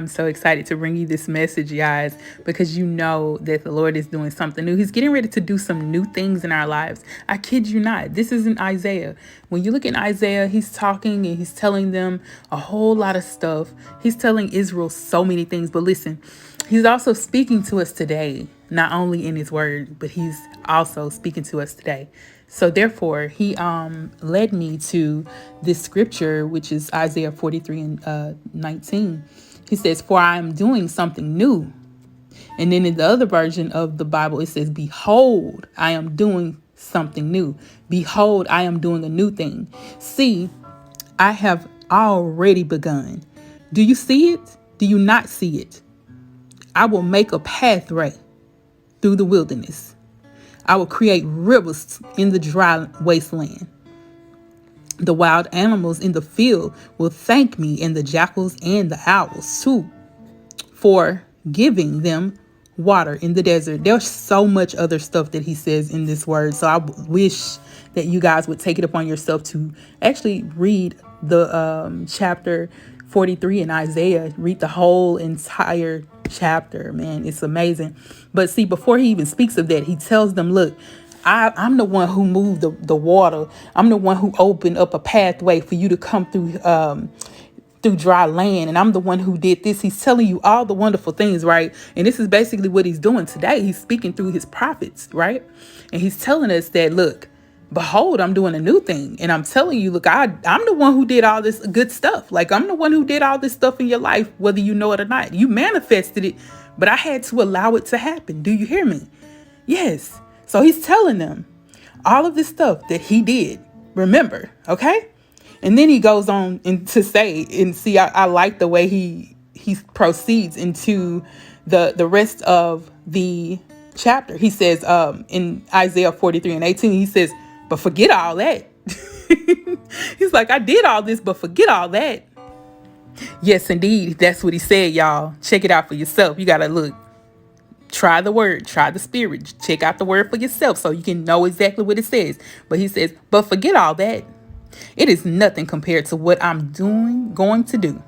I'm so excited to bring you this message, guys, because you know that the Lord is doing something new. He's getting ready to do some new things in our lives. I kid you not. This isn't Isaiah. When you look at Isaiah, he's talking and he's telling them a whole lot of stuff. He's telling Israel so many things. But listen, he's also speaking to us today, not only in his word, but he's also speaking to us today. So therefore, he led me to this scripture, which is Isaiah 43 and 19. He says, "For I am doing something new." And then in the other version of the Bible, it says, "Behold, I am doing something new. Behold, I am doing a new thing. See, I have already begun. Do you see it? Do you not see it? I will make a pathway through the wilderness. I will create rivers in the dry wasteland. The wild animals in the field will thank me, and the jackals and the owls too, for giving them water in the desert." There's so much other stuff that he says in this word. So I wish that you guys would take it upon yourself to actually read the chapter 43 in Isaiah. Read the whole entire chapter, man. It's amazing. But see, before he even speaks of that, he tells them, look, I'm the one who moved the water. I'm the one who opened up a pathway for you to come through dry land. And I'm the one who did this. He's telling you all the wonderful things, right? And this is basically what he's doing today. He's speaking through his prophets, right? And he's telling us that, look, behold, I'm doing a new thing. And I'm telling you, look, I'm the one who did all this good stuff. Like, I'm the one who did all this stuff in your life, whether you know it or not. You manifested it, but I had to allow it to happen. Do you hear me? Yes. So he's telling them all of this stuff that he did. Remember, okay? And then he goes on to say, and see, I like the way he proceeds into the rest of the chapter. He says in Isaiah 43 and 18, he says, "But forget all that." He's like, I did all this, but forget all that. Yes, indeed. That's what he said, y'all. Check it out for yourself. You got to look. Try the word, try the spirit, check out the word for yourself so you can know exactly what it says. But he says, but forget all that. It is nothing compared to what I'm going to do.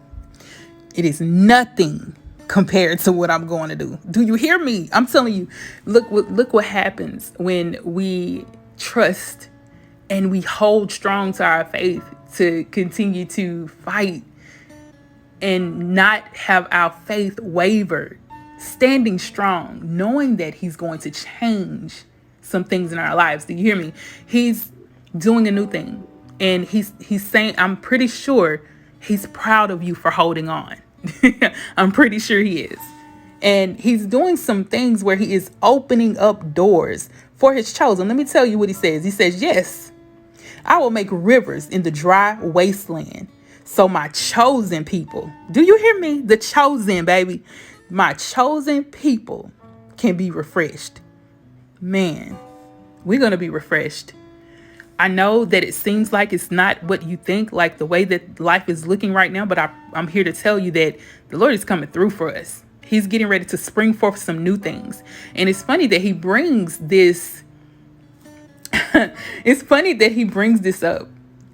It is nothing compared to what I'm going to do. Do you hear me? I'm telling you, look what happens when we trust and we hold strong to our faith to continue to fight and not have our faith wavered. Standing strong, knowing that he's going to change some things in our lives. Do you hear me? He's doing a new thing. And he's saying, I'm pretty sure he's proud of you for holding on. I'm pretty sure he is. And he's doing some things where he is opening up doors for his chosen. Let me tell you what he says. He says, yes, I will make rivers in the dry wasteland. So my chosen people, do you hear me? The chosen, baby. My chosen people can be refreshed. Man, we're going to be refreshed. I know that it seems like it's not what you think, like the way that life is looking right now, but I'm here to tell you that the Lord is coming through for us. He's getting ready to spring forth some new things. And it's funny that he brings this. It's funny that he brings this up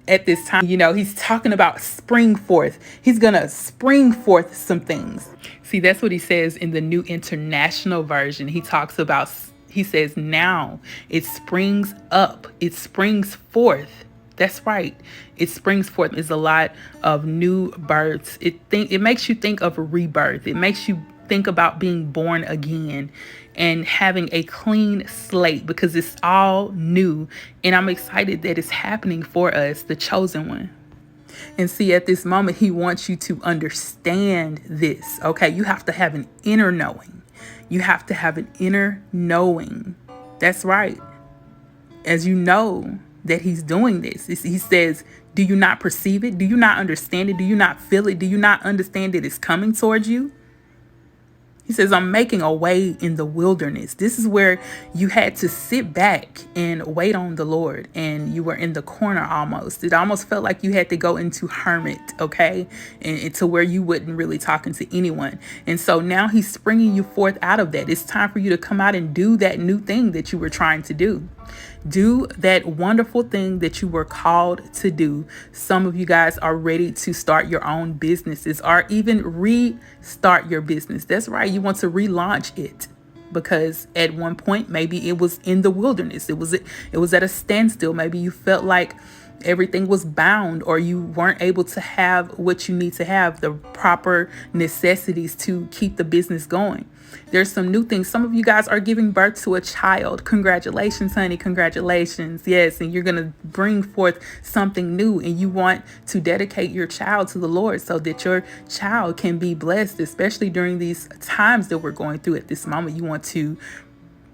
at this time. You know, he's talking about spring forth. He's going to spring forth some things. See, that's what he says in the New International Version. He says, now it springs up. It springs forth. That's right. It springs forth. It's a lot of new births. It makes you think of a rebirth. It makes you think about being born again and having a clean slate because it's all new. And I'm excited that it's happening for us, the chosen one. And see, at this moment, he wants you to understand this. Okay, you have to have an inner knowing. You have to have an inner knowing. That's right. As you know that he's doing this, he says, do you not perceive it? Do you not understand it? Do you not feel it? Do you not understand that it's coming towards you? He says, I'm making a way in the wilderness. This is where you had to sit back and wait on the Lord. And you were in the corner almost. It almost felt like you had to go into hermit, okay? And to where you wouldn't really talking to anyone. And so now he's springing you forth out of that. It's time for you to come out and do that new thing that you were trying to do. Do that wonderful thing that you were called to do. Some of you guys are ready to start your own businesses or even restart your business. That's right. You want to relaunch it because at one point maybe it was in the wilderness. It was at a standstill. Maybe you felt like everything was bound or you weren't able to have what you need to have, the proper necessities to keep the business going. There's some new things. Some of you guys are giving birth to a child. Congratulations, honey. Congratulations. Yes. And you're going to bring forth something new, and you want to dedicate your child to the Lord so that your child can be blessed, especially during these times that we're going through at this moment. You want to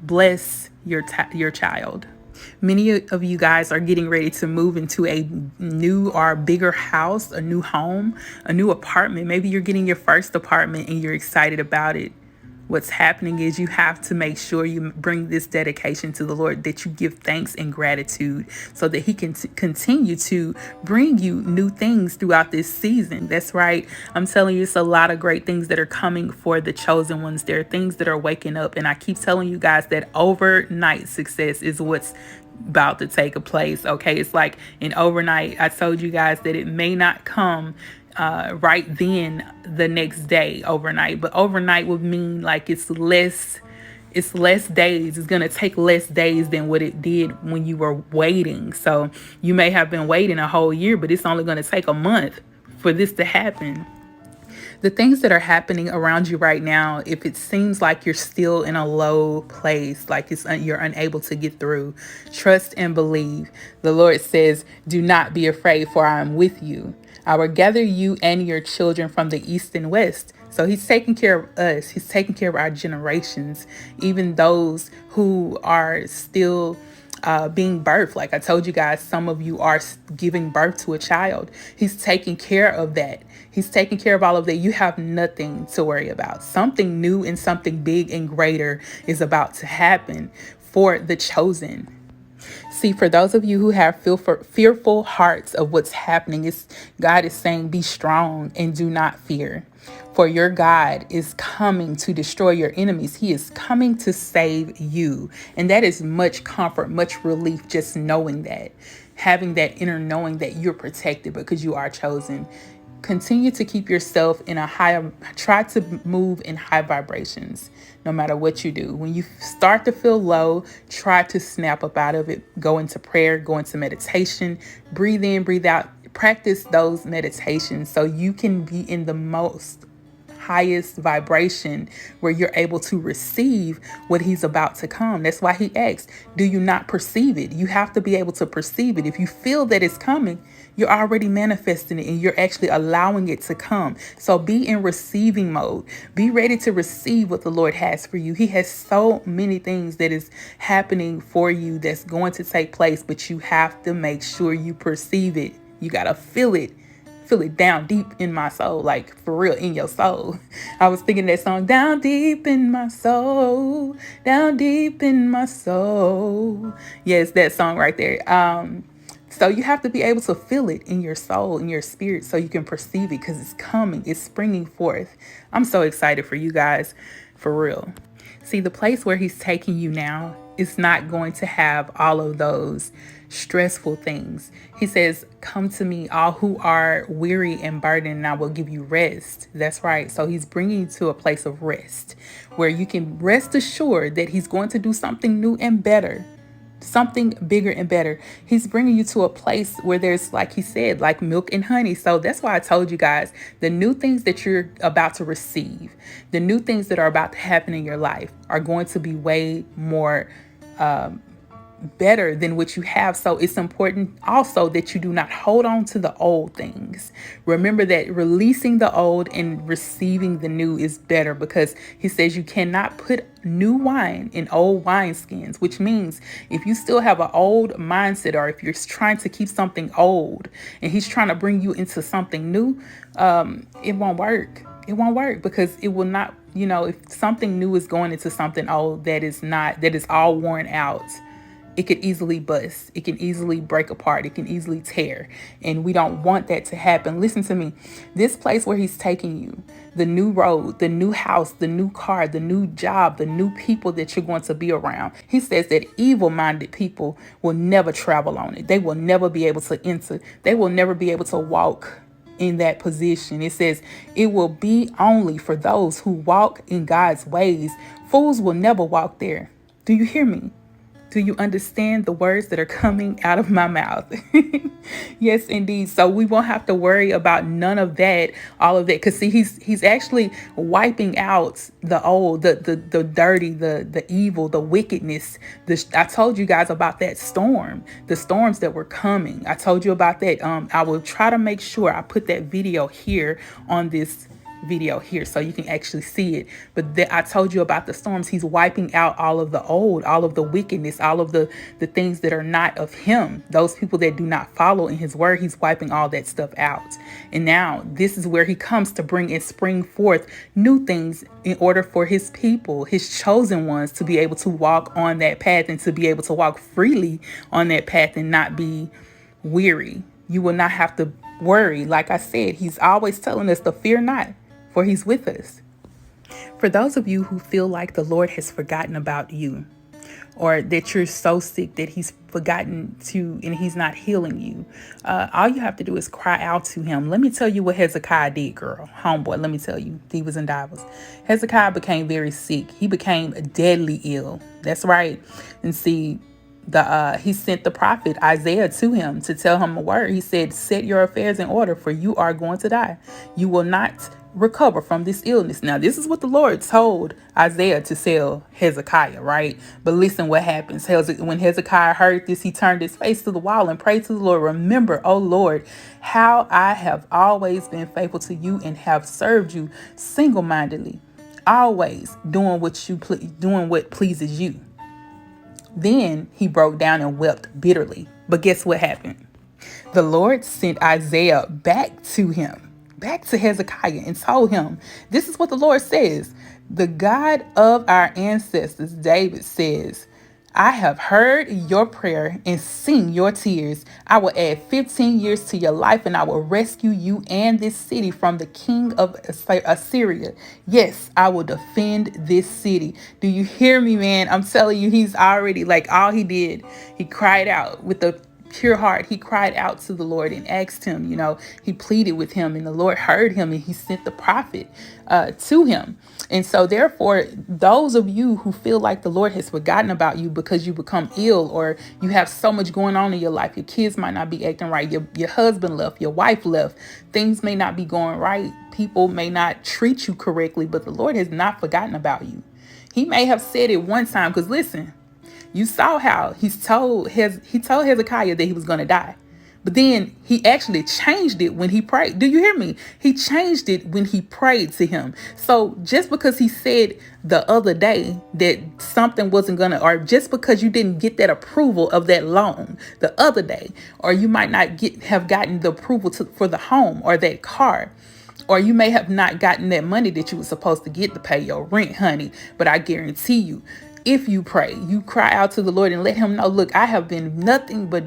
bless your child. Many of you guys are getting ready to move into a new or bigger house, a new home, a new apartment. Maybe you're getting your first apartment and you're excited about it. What's happening is you have to make sure you bring this dedication to the Lord, that you give thanks and gratitude so that he can continue to bring you new things throughout this season. That's right. I'm telling you, it's a lot of great things that are coming for the chosen ones. There are things that are waking up. And I keep telling you guys that overnight success is what's about to take a place. Okay. It's like an overnight. I told you guys that it may not come right then the next day overnight, but overnight would mean like it's less days. It's going to take less days than what it did when you were waiting. So you may have been waiting a whole year, but it's only going to take a month for this to happen. The things that are happening around you right now, if it seems like you're still in a low place, like you're unable to get through, trust and believe. The Lord says, do not be afraid, for I am with you. I will gather you and your children from the east and west. So he's taking care of us. He's taking care of our generations, even those who are still being birthed. Like I told you guys, some of you are giving birth to a child. He's taking care of that. He's taking care of all of that. You have nothing to worry about. Something new and something big and greater is about to happen for the chosen. See, for those of you who have fearful hearts of what's happening, God is saying, be strong and do not fear. For your God is coming to destroy your enemies. He is coming to save you. And that is much comfort, much relief, just knowing that, having that inner knowing that you're protected because you are chosen. Continue to keep yourself in try to move in high vibrations, no matter what you do. When you start to feel low, try to snap up out of it. Go into prayer, go into meditation, breathe in, breathe out. Practice those meditations so you can be in the most highest vibration where you're able to receive what he's about to come. That's why he asks, do you not perceive it? You have to be able to perceive it. If you feel that it's coming, you're already manifesting it and you're actually allowing it to come. So be in receiving mode. Be ready to receive what the Lord has for you. He has so many things that is happening for you that's going to take place, but you have to make sure you perceive it. You got to feel it down deep in my soul, like for real, in your soul. I was thinking that song, down deep in my soul, down deep in my soul. Yes, that song right there. So you have to be able to feel it in your soul, in your spirit, so you can perceive it because it's coming, it's springing forth. I'm so excited for you guys, for real. See, the place where he's taking you now is not going to have all of those stressful things. He says, come to me, all who are weary and burdened, and I will give you rest. That's right. So he's bringing you to a place of rest where you can rest assured that he's going to do something new and better, something bigger and better. He's bringing you to a place where there's, like he said, like milk and honey. So that's why I told you guys, the new things that you're about to receive, the new things that are about to happen in your life are going to be way more better than what you have. So it's important also that you do not hold on to the old things. Remember that releasing the old and receiving the new is better, because he says you cannot put new wine in old wineskins, which means if you still have an old mindset, or if you're trying to keep something old and he's trying to bring you into something new, it won't work. It won't work, because it will not, if something new is going into something old that is all worn out, it could easily bust. It can easily break apart. It can easily tear. And we don't want that to happen. Listen to me. This place where he's taking you, the new road, the new house, the new car, the new job, the new people that you're going to be around. He says that evil-minded people will never travel on it. They will never be able to enter. They will never be able to walk in that position. It says it will be only for those who walk in God's ways. Fools will never walk there. Do you hear me? Do you understand the words that are coming out of my mouth? Yes, indeed. So we won't have to worry about none of that, all of that. Because see, he's actually wiping out the old, the dirty, the evil, the wickedness. I told you guys about that storm, the storms that were coming. I told you about that. I will try to make sure I put that video here on this video here so you can actually see it. But I told you about the storms. He's wiping out all of the old, all of the wickedness, all of the things that are not of him. Those people that do not follow in his word, he's wiping all that stuff out. And now this is where he comes to bring and spring forth new things in order for his people, his chosen ones, to be able to walk on that path and to be able to walk freely on that path and not be weary. You will not have to worry. Like I said, he's always telling us to fear not, for he's with us. For those of you who feel like the Lord has forgotten about you, or that you're so sick that he's forgotten to and he's not healing you, all you have to do is cry out to him. Let me tell you what Hezekiah did, girl. Homeboy, let me tell you, Divas and Divas. Hezekiah became very sick. He became deadly ill. That's right. And see, he sent the prophet Isaiah to him to tell him a word. He said, set your affairs in order, for you are going to die. You will not recover from this illness. Now, this is what the Lord told Isaiah to tell Hezekiah, right? But listen what happens. When Hezekiah heard this, he turned his face to the wall and prayed to the Lord. Remember, O Lord, how I have always been faithful to you and have served you single-mindedly, always doing what pleases you. Then he broke down and wept bitterly. But guess what happened? The Lord sent Isaiah back to Hezekiah, and told him, this is what the Lord says. The God of our ancestors, David, says, I have heard your prayer and seen your tears. I will add 15 years to your life, and I will rescue you and this city from the king of Assyria. Yes, I will defend this city. Do you hear me, man? I'm telling you, he's already, like, all he did, he cried out with a pure heart. He cried out to the Lord and asked him, he pleaded with him, and the Lord heard him, and he sent the prophet to him. And so therefore, those of you who feel like the Lord has forgotten about you because you become ill, or you have so much going on in your life, your kids might not be acting right, your husband left, your wife left, things may not be going right, people may not treat you correctly, but the Lord has not forgotten about you. He may have said it one time, because listen, you saw how he told Hezekiah that he was going to die. But then he actually changed it when he prayed. Do you hear me? He changed it when he prayed to him. So just because he said the other day that something wasn't going to, or just because you didn't get that approval of that loan the other day, or you might not have gotten the approval for the home or that car, or you may have not gotten that money that you were supposed to get to pay your rent, honey. But I guarantee you, if you pray, you cry out to the Lord and let him know, look, I have been nothing but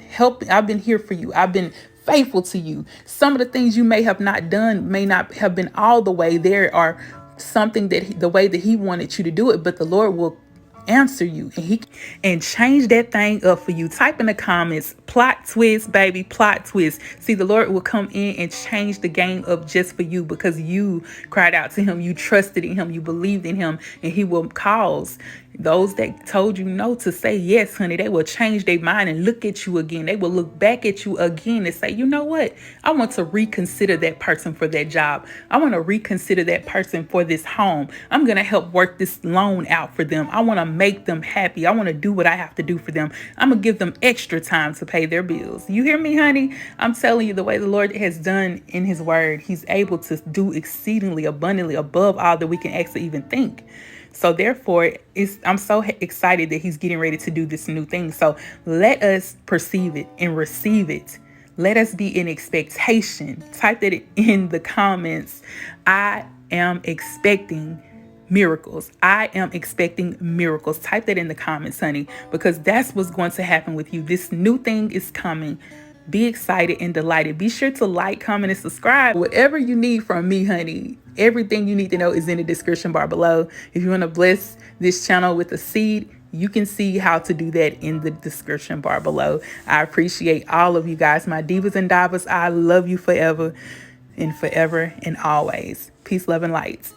helping. I've been here for you. I've been faithful to you. Some of the things you may have not done may not have been all the way there, or something that the way that he wanted you to do it, but the Lord will answer you and change that thing up for you. Type in the comments, plot twist, baby, plot twist. See, the Lord will come in and change the game up just for you, because you cried out to him, you trusted in him, you believed in him, and he will cause those that told you no to say yes, honey. They will change their mind and look at you again. They will look back at you again and say, you know what? I want to reconsider that person for that job. I want to reconsider that person for this home. I'm going to help work this loan out for them. I want to make them happy. I want to do what I have to do for them. I'm going to give them extra time to pay their bills. You hear me, honey? I'm telling you, the way the Lord has done in his word, he's able to do exceedingly abundantly above all that we can actually even think. So therefore, I'm so excited that he's getting ready to do this new thing. So let us perceive it and receive it. Let us be in expectation. Type that in the comments. I am expecting miracles. I am expecting miracles. Type that in the comments, honey, because that's what's going to happen with you. This new thing is coming. Be excited and delighted. Be sure to like, comment, and subscribe. Whatever you need from me, honey, everything you need to know is in the description bar below. If you want to bless this channel with a seed, you can see how to do that in the description bar below. I appreciate all of you guys, my divas and divas. I love you forever and always. Peace, love, and light.